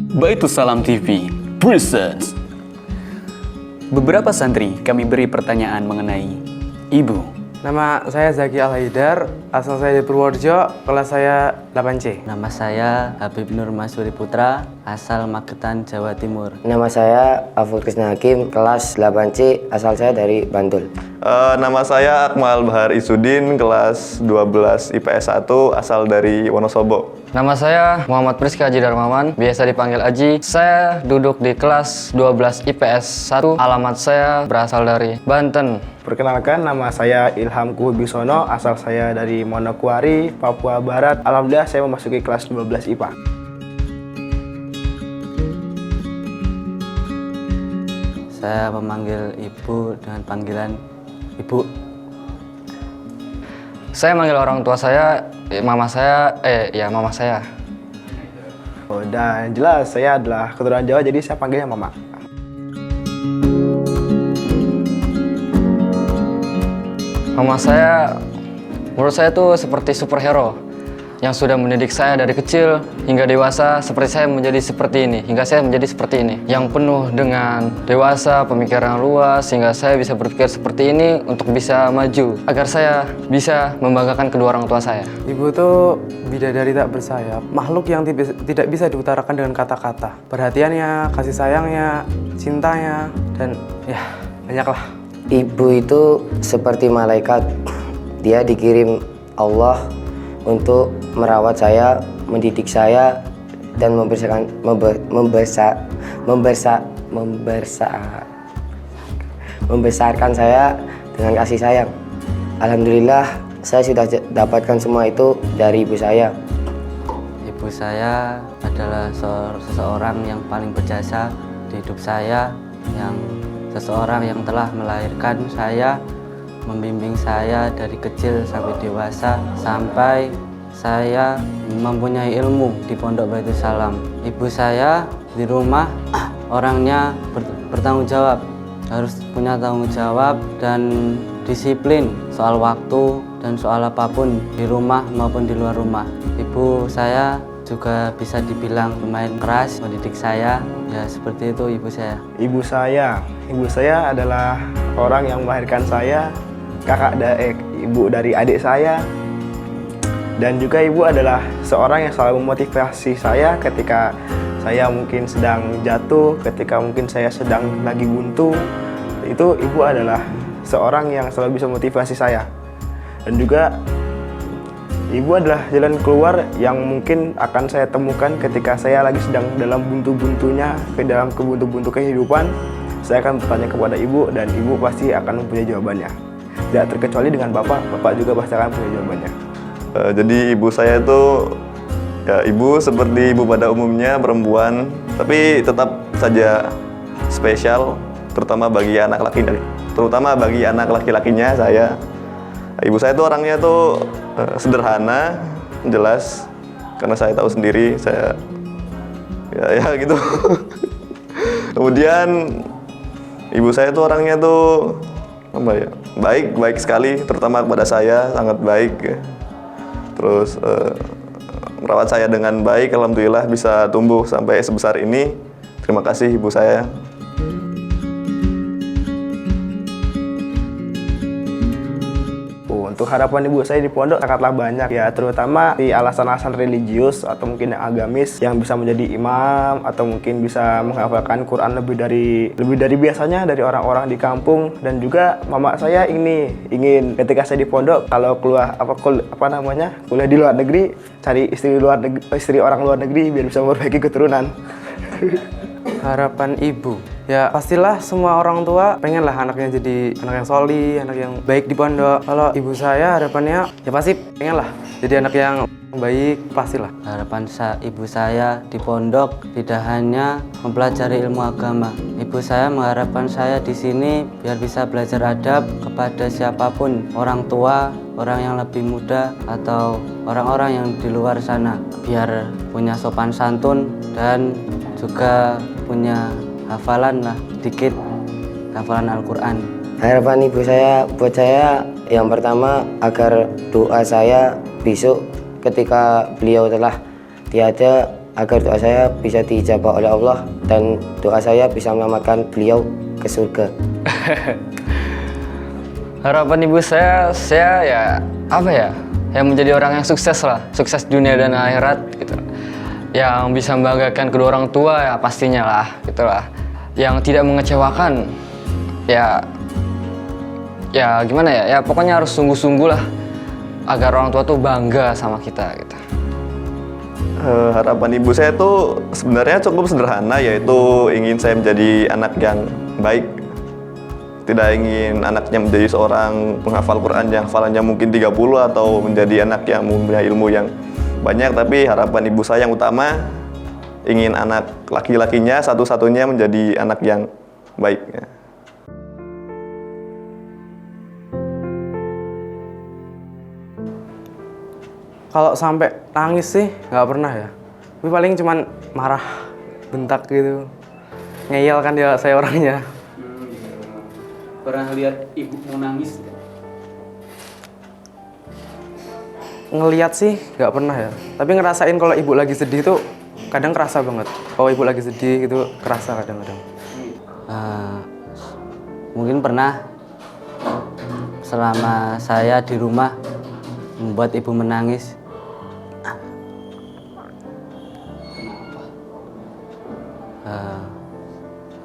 Baitus Salam TV presents. Beberapa santri kami beri pertanyaan mengenai ibu. Nama saya Zaki Al-Haidar, asal saya dari Purworejo, kelas saya 8C. Nama saya Habib Nur Masuri Putra, asal Magetan, Jawa Timur. Nama saya Aful Krisna Hakim, kelas 8C, asal saya dari Bantul. Nama saya Akmal Bahar Isudin, kelas 12 IPS 1, asal dari Wonosobo. Nama saya Muhammad Priska Haji Darmawan, biasa dipanggil Aji. Saya duduk di kelas 12 IPS 1, alamat saya berasal dari Banten. Perkenalkan, nama saya Ilham Kuhubisono, asal saya dari Manokwari, Papua Barat. Alhamdulillah saya memasuki kelas 12 IPA. Saya memanggil ibu dengan panggilan ibu. Saya manggil orang tua saya, mama saya. Dan jelas saya adalah keturunan Jawa, jadi saya panggilnya Mama. Mama saya, menurut saya tuh seperti superhero yang sudah mendidik saya dari kecil hingga dewasa seperti saya menjadi seperti ini, hingga saya menjadi seperti ini. Yang penuh dengan dewasa, pemikiran luas, sehingga saya bisa berpikir seperti ini untuk bisa maju, agar saya bisa membanggakan kedua orang tua saya. Ibu tuh bidadari tak bersayap, makhluk yang tidak bisa diutarakan dengan kata-kata. Perhatiannya, kasih sayangnya, cintanya, dan ya banyaklah. Ibu itu seperti malaikat. Dia dikirim Allah untuk merawat saya, mendidik saya, dan membesarkan saya dengan kasih sayang. Alhamdulillah, saya sudah dapatkan semua itu dari ibu saya. Ibu saya adalah seseorang yang paling berjasa di hidup saya, seseorang yang telah melahirkan saya, membimbing saya dari kecil sampai dewasa, sampai saya mempunyai ilmu di Pondok Baitus Salam. Ibu saya di rumah orangnya bertanggung jawab, harus punya tanggung jawab dan disiplin soal waktu dan soal apapun di rumah maupun di luar rumah. Ibu saya juga bisa dibilang lumayan keras mendidik saya, ya seperti itu ibu saya. Ibu saya adalah orang yang melahirkan saya, ibu dari adik saya, dan juga ibu adalah seorang yang selalu memotivasi saya ketika saya mungkin sedang jatuh, ketika mungkin saya sedang lagi buntu. Itu ibu adalah seorang yang selalu bisa memotivasi saya, dan juga ibu adalah jalan keluar yang mungkin akan saya temukan ketika saya lagi sedang dalam buntu-buntunya, dalam kebuntu-buntu kehidupan. Saya akan bertanya kepada ibu, dan ibu pasti akan mempunyai jawabannya. Tidak terkecuali dengan bapak juga pasti akan punya jawabannya. Jadi ibu saya itu ya ibu seperti ibu pada umumnya, perempuan, tapi tetap saja spesial, terutama bagi anak laki-lakinya saya. Ibu saya itu orangnya tuh sederhana, jelas, karena saya tahu sendiri, saya ya gitu. Kemudian ibu saya tuh orangnya tuh baik sekali, terutama kepada saya sangat baik. Terus merawat saya dengan baik, alhamdulillah bisa tumbuh sampai sebesar ini. Terima kasih ibu saya. Untuk harapan ibu saya di pondok sangatlah banyak ya, terutama di alasan-alasan religius atau mungkin yang agamis, yang bisa menjadi imam atau mungkin bisa menghafalkan Quran lebih dari biasanya dari orang-orang di kampung. Dan juga mama saya ingin ketika saya di pondok, kalau kuliah di luar negeri, cari istri orang luar negeri biar bisa memperbaiki keturunan. Harapan ibu, ya pastilah semua orang tua pengen lah anaknya jadi anak yang solih, anak yang baik di pondok. Kalau ibu saya harapannya ya pasti pengen lah jadi anak yang baik, pastilah. Harapan ibu saya di pondok tidak hanya mempelajari ilmu agama. Ibu saya mengharapkan saya di sini biar bisa belajar adab kepada siapapun, orang tua, orang yang lebih muda, atau orang-orang yang di luar sana, biar punya sopan santun dan juga punya hafalan lah dikit, hafalan Al-Quran. Harapan ibu saya buat saya yang pertama agar doa saya besok ketika beliau telah tiada agar doa saya bisa dijabah oleh Allah dan doa saya bisa menyelamatkan beliau ke surga. Harapan ibu saya ya apa ya? Yang menjadi orang yang sukses lah, sukses dunia dan akhirat gitu. Yang bisa membanggakan kedua orang tua ya pastinya lah, gitulah. Yang tidak mengecewakan, ya gimana ya? Ya pokoknya harus sungguh-sungguh lah agar orang tua tuh bangga sama kita gitu. Harapan ibu saya tuh sebenarnya cukup sederhana, yaitu ingin saya menjadi anak yang baik. Tidak ingin anaknya menjadi seorang penghafal Quran yang hafalannya mungkin 30 atau menjadi anak yang mempunyai ilmu yang banyak, tapi harapan ibu saya yang utama ingin anak laki-lakinya satu-satunya menjadi anak yang baik. Kalau sampai nangis sih nggak pernah ya. Tapi paling cuman marah, bentak gitu. Ngeyel kan dia saya orangnya. Pernah lihat ibu mau nangis? Ngeliat sih nggak pernah ya. Tapi ngerasain kalau ibu lagi sedih tuh kadang kerasa banget. Kalau ibu lagi sedih gitu kerasa kadang-kadang. Mungkin pernah selama saya di rumah membuat ibu menangis.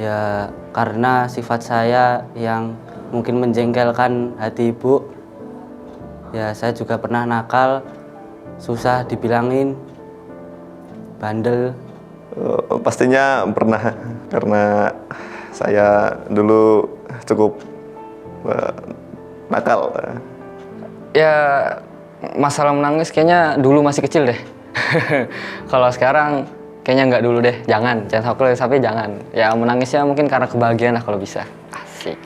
Ya karena sifat saya yang mungkin menjengkelkan hati ibu. Ya saya juga pernah nakal, susah dibilangin, bandel. Pastinya pernah, karena saya dulu cukup nakal. Ya masalah menangis kayaknya dulu masih kecil deh. Kalau sekarang kayaknya nggak dulu deh, jangan sampai jangan. Ya menangisnya mungkin karena kebahagiaan lah kalau bisa. Asik.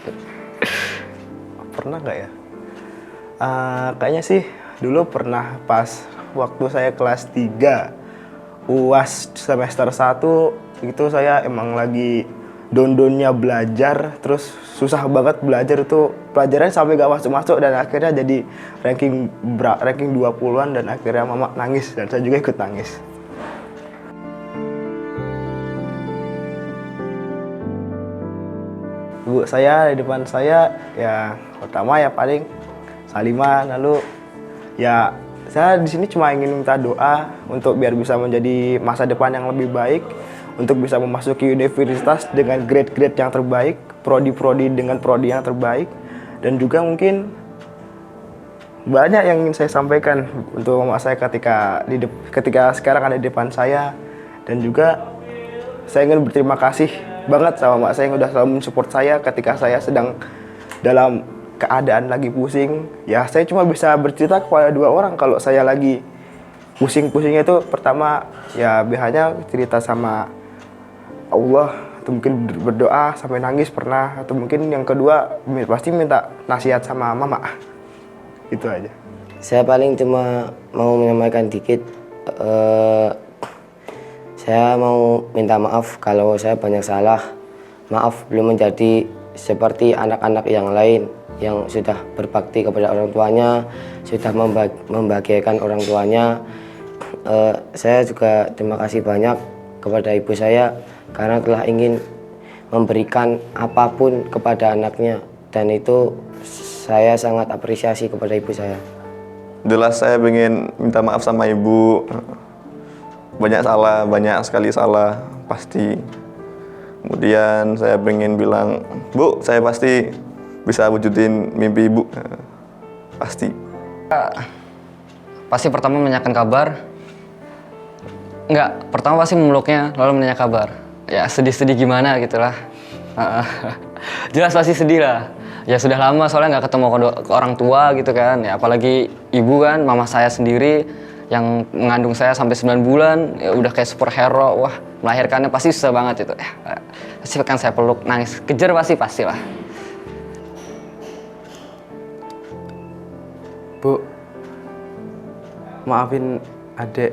Pernah nggak ya? Kayaknya sih dulu pernah pas waktu saya kelas 3 UAS semester 1 itu saya emang lagi don-donnya belajar, terus susah banget belajar itu, pelajarannya sampai gak masuk-masuk dan akhirnya jadi ranking 20-an dan akhirnya mama nangis dan saya juga ikut nangis. Ibu saya di depan saya ya pertama ya paling Salimah, lalu ya saya di sini cuma ingin minta doa untuk biar bisa menjadi masa depan yang lebih baik, untuk bisa memasuki universitas dengan grade-grade yang terbaik, prodi-prodi dengan prodi yang terbaik, dan juga mungkin banyak yang ingin saya sampaikan untuk mama saya ketika sekarang ada di depan saya, dan juga saya ingin berterima kasih banget sama mak saya yang udah selalu mensupport saya ketika saya sedang dalam keadaan lagi pusing. Ya saya cuma bisa bercerita kepada 2 orang kalau saya lagi pusing-pusingnya itu, pertama ya biasanya cerita sama Allah, atau mungkin berdoa sampai nangis pernah, atau mungkin yang kedua pasti minta nasihat sama mama. Itu aja. Saya paling cuma mau menyampaikan dikit. Saya mau minta maaf kalau saya banyak salah. Maaf belum menjadi seperti anak-anak yang lain yang sudah berbakti kepada orang tuanya, sudah membahagiakan orang tuanya. Saya juga terima kasih banyak kepada ibu saya karena telah ingin memberikan apapun kepada anaknya, dan itu saya sangat apresiasi kepada ibu saya. Jelas saya ingin minta maaf sama ibu. Banyak sekali salah pasti. Kemudian saya pengen bilang, Bu, saya pasti bisa wujudin mimpi ibu. Pasti. Pasti pertama menanyakan kabar. Enggak, pertama pasti memeluknya, lalu menanya kabar. Ya sedih-sedih gimana gitulah. Jelas pasti sedih lah. Ya sudah lama soalnya nggak ketemu ke orang tua gitu kan. Ya apalagi ibu kan, mama saya sendiri yang mengandung saya sampai 9 bulan, ya udah kayak superhero. Wah, melahirkannya pasti susah banget itu. Pasti kan saya peluk, nangis, kejar pastilah. Bu, maafin adik.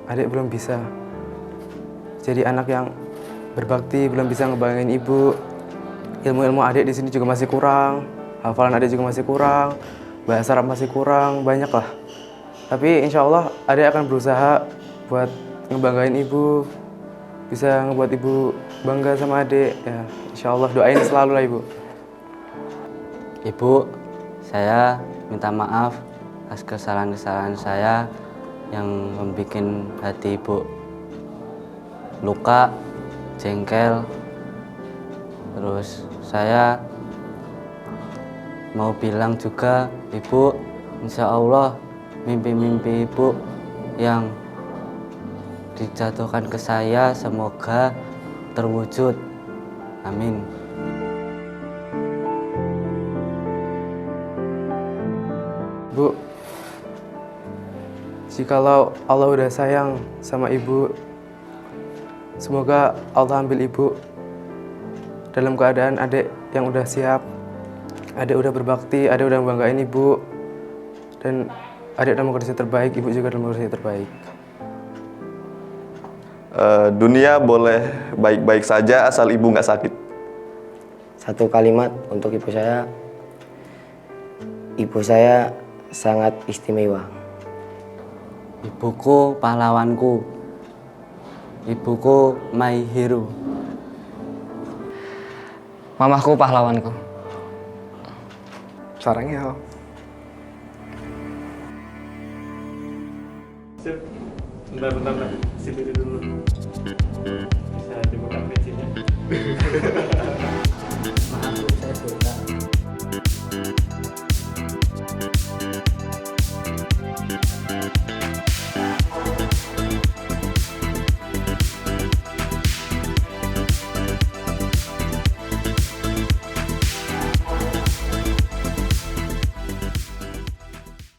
Adik belum bisa jadi anak yang berbakti, belum bisa ngebayangin ibu. Ilmu-ilmu adik di sini juga masih kurang, hafalan adik juga masih kurang, bahasa Arab masih kurang, banyak lah. Tapi insya Allah adik akan berusaha buat ngebanggain ibu, bisa ngebuat ibu bangga sama adik. Ya, insya Allah doain selalu lah ibu. Ibu, saya minta maaf atas kesalahan-kesalahan saya yang membuat hati ibu luka, jengkel. Terus saya mau bilang juga, ibu, insya Allah mimpi-mimpi ibu yang dijatuhkan ke saya semoga terwujud. Amin. Bu, jikalau Allah udah sayang sama ibu, semoga Allah ambil ibu dalam keadaan adik yang udah siap, adik udah berbakti, adik udah membanggain ibu, dan adik dalam kondisi terbaik, ibu juga dalam kondisi terbaik. Dunia boleh baik-baik saja asal ibu nggak sakit. Satu kalimat untuk ibu saya sangat istimewa. Ibuku pahlawanku, ibuku my hero. Mamaku pahlawanku. Sarangnya. Sip. Bentar. Sip itu dulu. Bisa dibuka pecinya. Maaf, saya suka.